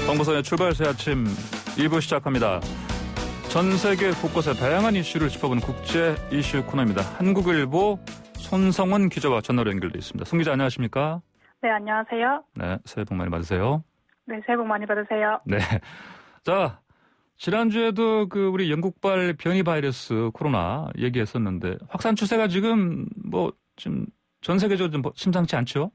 황보선의 출발새 아침 1부 시작합니다. 전 세계 곳곳의 다양한 이슈를 짚어보는 국제 이슈 코너입니다. 한국일보 손성원 기자와 전화로 연결돼 있습니다. 손 기자 안녕하십니까? 네, 안녕하세요. 네, 새해 복 많이 받으세요. 네, 새해 복 많이 받으세요. 네. 자, 지난주에도 우리 영국발 변이 바이러스 코로나 얘기했었는데 확산 추세가 지금 지금 전 세계적으로 좀 심상치 않죠?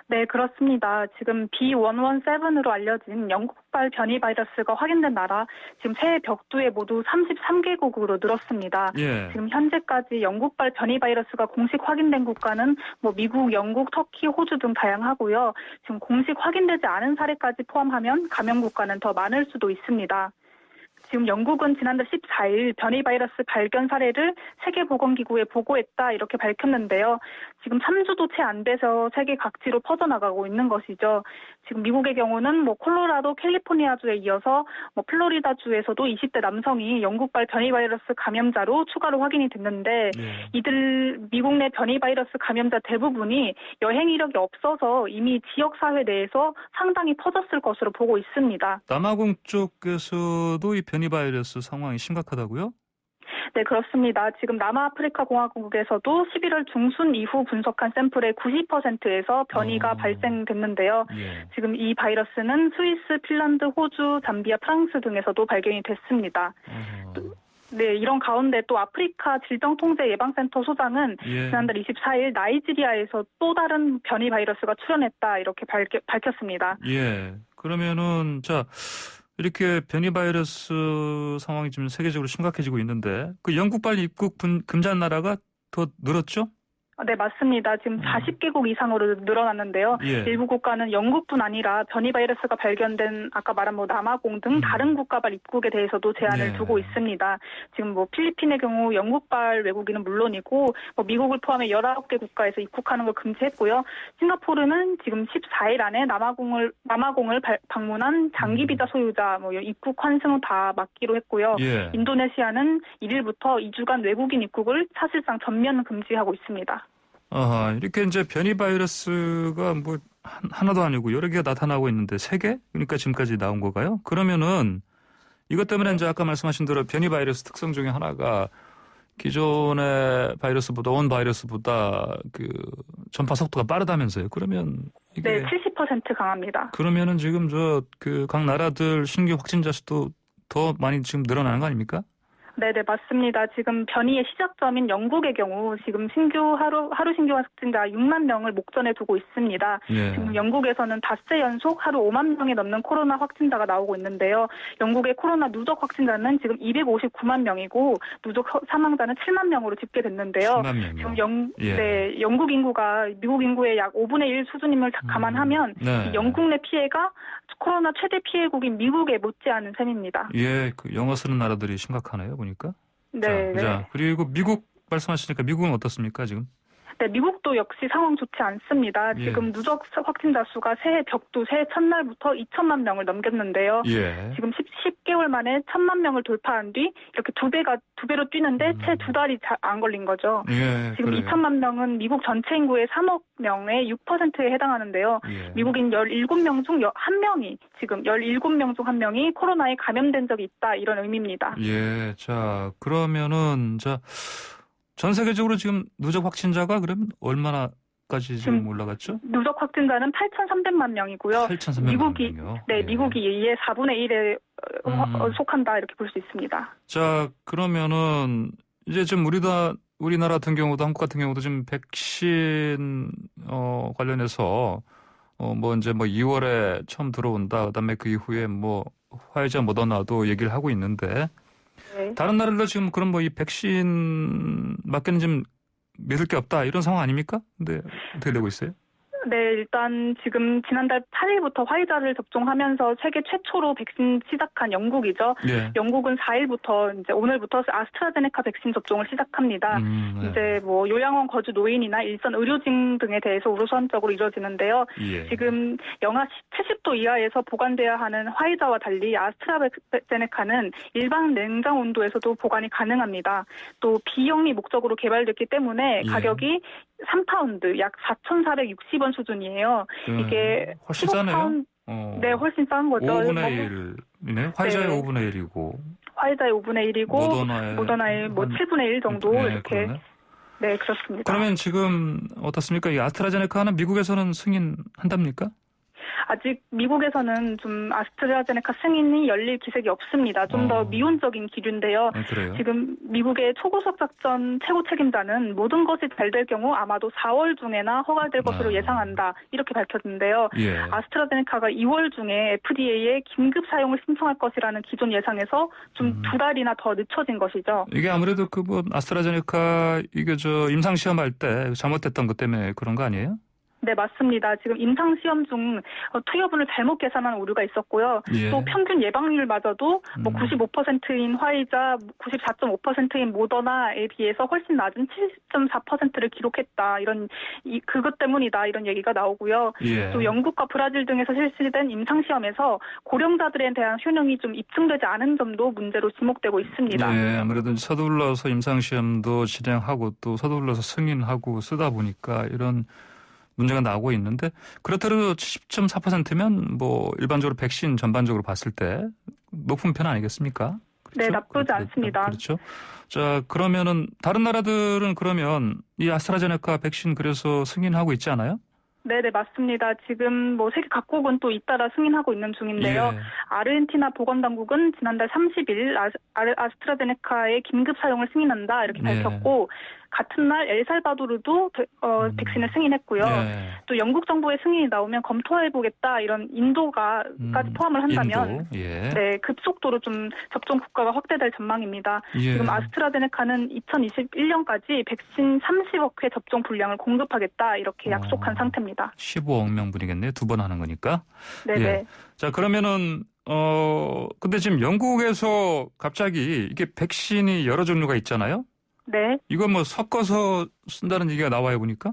네, 그렇습니다. 지금 B117으로 알려진 영국발 변이 바이러스가 확인된 나라, 지금 새해 벽두에 모두 33개국으로 늘었습니다. 예. 지금 현재까지 영국발 변이 바이러스가 공식 확인된 국가는 미국, 영국, 터키, 호주 등 다양하고요. 지금 공식 확인되지 않은 사례까지 포함하면 감염 국가는 더 많을 수도 있습니다. 지금 영국은 지난달 14일 변이 바이러스 발견 사례를 세계보건기구에 보고했다 이렇게 밝혔는데요. 지금 3주도 채 안 돼서 세계 각지로 퍼져나가고 있는 것이죠. 지금 미국의 경우는 콜로라도, 캘리포니아주에 이어서 플로리다주에서도 20대 남성이 영국발 변이 바이러스 감염자로 추가로 확인이 됐는데 이들 미국 내 변이 바이러스 감염자 대부분이 여행 이력이 없어서 이미 지역사회 내에서 상당히 퍼졌을 것으로 보고 있습니다. 남아공 쪽에서도 이 변이 바이러스 상황이 심각하다고요? 네, 그렇습니다. 지금 남아프리카 공화국에서도 11월 중순 이후 분석한 샘플의 90%에서 변이가 발생됐는데요. 예. 지금 이 바이러스는 스위스, 핀란드, 호주, 잠비아, 프랑스 등에서도 발견이 됐습니다. 네, 이런 가운데 또 아프리카 질병통제예방센터 소장은 지난달 24일 나이지리아에서 또 다른 변이 바이러스가 출현했다 이렇게 밝혔습니다. 예. 그러면은 이렇게 변이 바이러스 상황이 지금 세계적으로 심각해지고 있는데 영국발 입국 금지한 나라가 더 늘었죠? 네, 맞습니다. 지금 40개국 이상으로 늘어났는데요. 예. 일부 국가는 영국뿐 아니라 변이 바이러스가 발견된 아까 말한 남아공 등 다른 국가발 입국에 대해서도 제한을 두고 있습니다. 지금 필리핀의 경우 영국발 외국인은 물론이고 미국을 포함해 19개 국가에서 입국하는 걸 금지했고요. 싱가포르는 지금 14일 안에 남아공을 방문한 장기 비자 소유자 입국 환승 다 막기로 했고요. 예. 인도네시아는 1일부터 2주간 외국인 입국을 사실상 전면 금지하고 있습니다. 이렇게 이제 변이 바이러스가 하나도 아니고 여러 개가 나타나고 있는데 3개? 그러니까 지금까지 나온 거가요? 그러면은 이것 때문에 이제 아까 말씀하신 대로 변이 바이러스 특성 중에 하나가 기존의 바이러스보다 온 바이러스보다 전파 속도가 빠르다면서요. 그러면 이게 네, 70% 강합니다. 그러면은 지금 각 나라들 신규 확진자 수도 더 많이 지금 늘어나는 거 아닙니까? 네, 맞습니다. 지금 변이의 시작점인 영국의 경우 지금 하루 신규 확진자 6만 명을 목전에 두고 있습니다. 예. 지금 영국에서는 닷새 연속 하루 5만 명이 넘는 코로나 확진자가 나오고 있는데요. 영국의 코로나 누적 확진자는 지금 259만 명이고 누적 사망자는 7만 명으로 집계됐는데요. 7만 명이요? 지금 영국 인구가 미국 인구의 약 5분의 1 수준임을 감안하면 영국 내 피해가 코로나 최대 피해국인 미국에 못지않은 셈입니다. 예, 영어 쓰는 나라들이 심각하네요, 보니까. 네. 자, 그리고 미국 말씀하시니까 미국은 어떻습니까, 지금? 네, 미국도 역시 상황 좋지 않습니다. 지금 누적 확진자 수가 새해 벽두 새해 첫날부터 2천만 명을 넘겼는데요. 예. 지금 10개월 만에 1천만 명을 돌파한 뒤 이렇게 두 배로 뛰는데 채 2달이 안 걸린 거죠. 예, 지금 그래요. 2천만 명은 미국 전체 인구의 3억 명의 6%에 해당하는데요. 예. 미국인 17명 중 1명이 지금 17명 중 1명이 코로나에 감염된 적이 있다 이런 의미입니다. 예, 자 그러면은 전 세계적으로 지금 누적 확진자가 그러면 얼마나까지 지금 올라갔죠? 누적 확진자는 8,300만 명이고요. 8,300만 명이요? 네, 미국이 이에 4분의 1에 속한다 이렇게 볼 수 있습니다. 자 그러면은 이제 지금 우리나라 같은 경우도 한국 같은 경우도 지금 백신 관련해서 이제 2월에 처음 들어온다. 그다음에 그 이후에 화이자 모더나도 얘기를 하고 있는데. 네. 다른 나라들도 지금 그런 이 백신 맞게는 좀 믿을 게 없다 이런 상황 아닙니까? 근데 어떻게 되고 있어요? 네, 일단 지금 지난달 8일부터 화이자를 접종하면서 세계 최초로 백신 시작한 영국이죠. 예. 영국은 4일부터 이제 오늘부터 아스트라제네카 백신 접종을 시작합니다. 네. 이제 요양원 거주 노인이나 일선 의료진 등에 대해서 우선적으로 이루어지는데요. 예. 지금 영하 70도 이하에서 보관돼야 하는 화이자와 달리 아스트라제네카는 일반 냉장 온도에서도 보관이 가능합니다. 또 비영리 목적으로 개발됐기 때문에 가격이 3파운드 약 4,460원 수준이에요. 이게 훨씬 싸네요. 네, 훨씬 싼 거죠. 5분의 1이네. 화이자의 네. 5분의 1이고. 화이자의 5분의 1이고 모더나의 뭐 한- 7분의 1 정도 네, 이렇게. 그러네. 네, 그렇습니다. 그러면 지금 어떻습니까? 이 아스트라제네카는 미국에서는 승인한답니까? 아직 미국에서는 좀 아스트라제네카 승인이 열릴 기색이 없습니다. 좀 더 미온적인 기류인데요. 네, 그래요. 지금 미국의 초고속 작전 최고 책임자는 모든 것이 잘 될 경우 아마도 4월 중에나 허가될 것으로 예상한다. 이렇게 밝혔는데요. 예. 아스트라제네카가 2월 중에 FDA에 긴급 사용을 신청할 것이라는 기존 예상에서 좀 2달이나 더 늦춰진 것이죠. 이게 아무래도 그 뭐 아스트라제네카 이게 저 임상 시험할 때 잘못됐던 것 때문에 그런 거 아니에요? 네, 맞습니다. 지금 임상시험 중 투여분을 잘못 계산한 오류가 있었고요. 예. 또 평균 예방률마저도 뭐 95%인 화이자, 94.5%인 모더나에 비해서 훨씬 낮은 70.4%를 기록했다. 그것 때문이다. 이런 얘기가 나오고요. 예. 또 영국과 브라질 등에서 실시된 임상시험에서 고령자들에 대한 효능이 좀 입증되지 않은 점도 문제로 지목되고 있습니다. 예, 아무래도 서둘러서 임상시험도 진행하고 또 서둘러서 승인하고 쓰다 보니까 이런 문제가 나오고 있는데 그렇더라도 70.4%면 뭐 일반적으로 백신 전반적으로 봤을 때 높은 편 아니겠습니까? 그렇죠? 네, 나쁘지 않습니다. 그렇죠. 자, 그러면은 다른 나라들은 그러면 이 아스트라제네카 백신 그래서 승인하고 있지 않아요? 네, 맞습니다. 지금 뭐 세계 각국은 또 잇따라 승인하고 있는 중인데요. 예. 아르헨티나 보건당국은 지난달 30일 아스트라제네카의 긴급 사용을 승인한다 이렇게 예. 밝혔고 같은 날 엘살바도르도 백신을 승인했고요. 예. 또 영국 정부의 승인이 나오면 검토해보겠다 이런 인도가까지 포함을 한다면 인도. 예. 네, 급속도로 좀 접종 국가가 확대될 전망입니다. 예. 지금 아스트라제네카는 2021년까지 백신 30억 회 접종 분량을 공급하겠다 이렇게 약속한 상태입니다. 15억 명분이겠네요. 2번 하는 거니까. 네네. 예. 자, 그러면은 근데 지금 영국에서 갑자기 이게 백신이 여러 종류가 있잖아요. 네. 이거 뭐 섞어서 쓴다는 얘기가 나와요, 보니까.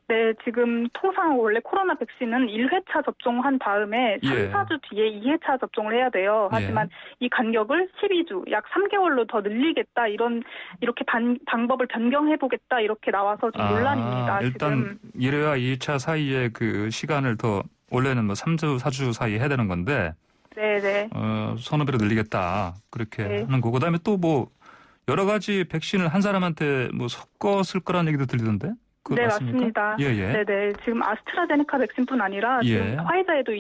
네, 지금 통상 원래 코로나 백신은 1회차 접종한 다음에 3, 예. 4주 뒤에 2회차 접종을 해야 돼요. 하지만 이 간격을 12주, 약 3개월로 더 늘리겠다 이렇게 방법을 변경해보겠다 이렇게 나와서 좀 논란입니다. 일단 지금. 1회와 2차 사이에 그 시간을 더 원래는 뭐 3주, 4주 사이에 해야 되는 건데 네네. 서너 배로 늘리겠다 그렇게 네. 하는 거고 그다음에 또 뭐 여러 가지 백신을 한 사람한테 뭐 섞어 쓸 거라는 얘기도 들리던데. 그거 네, 맞습니까? 맞습니다. 예. 네네. 지금 아스트라제네카 백신뿐 아니라 지금 화이자에도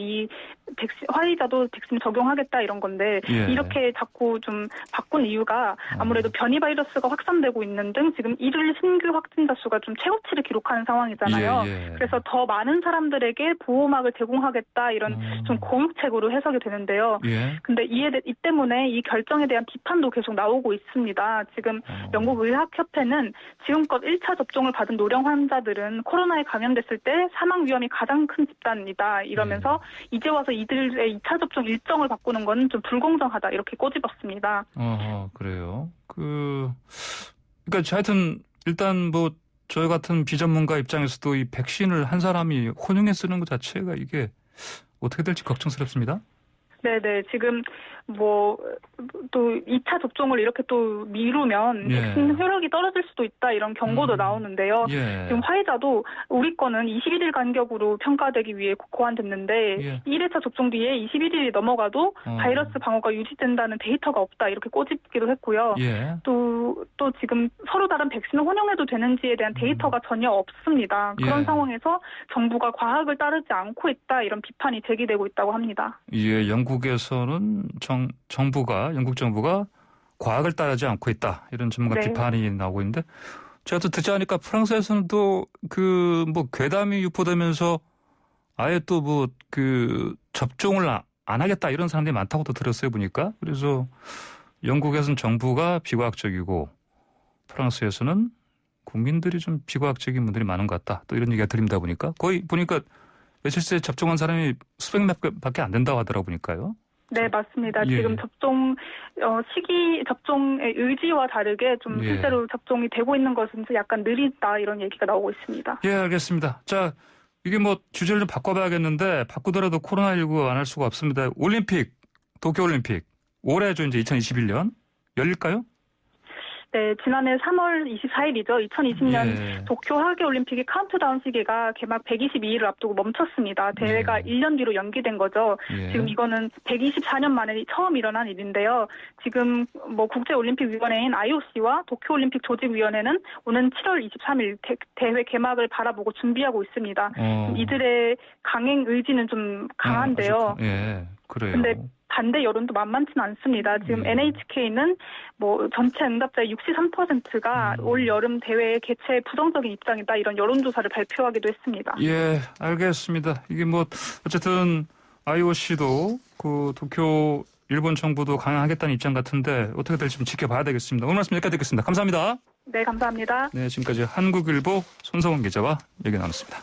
화이자도 백신 적용하겠다 이런 건데 이렇게 자꾸 좀 바꾼 이유가 아무래도 변이 바이러스가 확산되고 있는 등 지금 일일 신규 확진자 수가 좀 최고치를 기록하는 상황이잖아요. 그래서 더 많은 사람들에게 보호막을 제공하겠다 이런 좀 공익책으로 해석이 되는데요. 근데 이 때문에 이 결정에 대한 비판도 계속 나오고 있습니다. 지금 영국 의학협회는 지금껏 1차 접종을 받은 노령 환자들은 코로나에 감염됐을 때 사망 위험이 가장 큰 집단이다 이러면서 이제 와서 이들의 2차 접종 일정을 바꾸는 건 좀 불공정하다 이렇게 꼬집었습니다. 그래요. 그러니까 하여튼 일단 뭐 저희 같은 비전문가 입장에서도 이 백신을 한 사람이 혼용해 쓰는 것 자체가 이게 어떻게 될지 걱정스럽습니다. 네네. 지금 또 2차 접종을 이렇게 또 미루면 백신 효력이 떨어질 수도 있다 이런 경고도 나오는데요. 지금 화이자도 우리 거는 21일 간격으로 평가되기 위해 고안됐는데 1회차 접종 뒤에 21일이 넘어가도 바이러스 방어가 유지된다는 데이터가 없다 이렇게 꼬집기도 했고요. 또 지금 서로 다른 백신을 혼용해도 되는지에 대한 데이터가 전혀 없습니다. 그런 상황에서 정부가 과학을 따르지 않고 있다 이런 비판이 제기되고 있다고 합니다. 영국에서는 영국 정부가 과학을 따르지 않고 있다. 이런 전문가 비판이 나오고 있는데 제가 또 듣자 하니까 프랑스에서는 또 괴담이 유포되면서 아예 또 접종을 안 하겠다 이런 사람들이 많다고 또 들었어요, 보니까. 그래서 영국에서는 정부가 비과학적이고 프랑스에서는 국민들이 좀 비과학적인 분들이 많은 것 같다. 또 이런 얘기가 들립니다 보니까. 거의 보니까 며칠 새에 접종한 사람이 수백 명밖에 안 된다고 하더라고 보니까요. 네, 맞습니다. 지금 접종의 의지와 다르게 좀 실제로 접종이 되고 있는 것은 약간 느리다 이런 얘기가 나오고 있습니다. 예, 알겠습니다. 자, 이게 주제를 좀 바꿔봐야겠는데 바꾸더라도 코로나19 안 할 수가 없습니다. 도쿄올림픽. 올해죠, 이제 2021년. 열릴까요? 네, 지난해 3월 24일이죠. 2020년 예. 도쿄 하계올림픽의 카운트다운 시기가 개막 122일을 앞두고 멈췄습니다. 대회가 네. 1년 뒤로 연기된 거죠. 예. 지금 이거는 124년 만에 처음 일어난 일인데요. 지금 뭐 국제올림픽위원회인 IOC와 도쿄올림픽 조직위원회는 오는 7월 23일 대회 개막을 바라보고 준비하고 있습니다. 이들의 강행 의지는 좀 강한데요. 예, 그래요. 근데 반대 여론도 만만치는 않습니다. 지금 예. NHK는 뭐 전체 응답자의 63%가 올 여름 대회 개최에 부정적인 입장이다 이런 여론조사를 발표하기도 했습니다. 예, 알겠습니다. 이게 뭐 어쨌든 IOC도 그 도쿄 일본 정부도 강행하겠다는 입장 같은데 어떻게 될지 좀 지켜봐야 되겠습니다. 오늘 말씀 여기까지 듣겠습니다. 감사합니다. 네, 감사합니다. 네, 지금까지 한국일보 손성원 기자와 얘기 나눴습니다.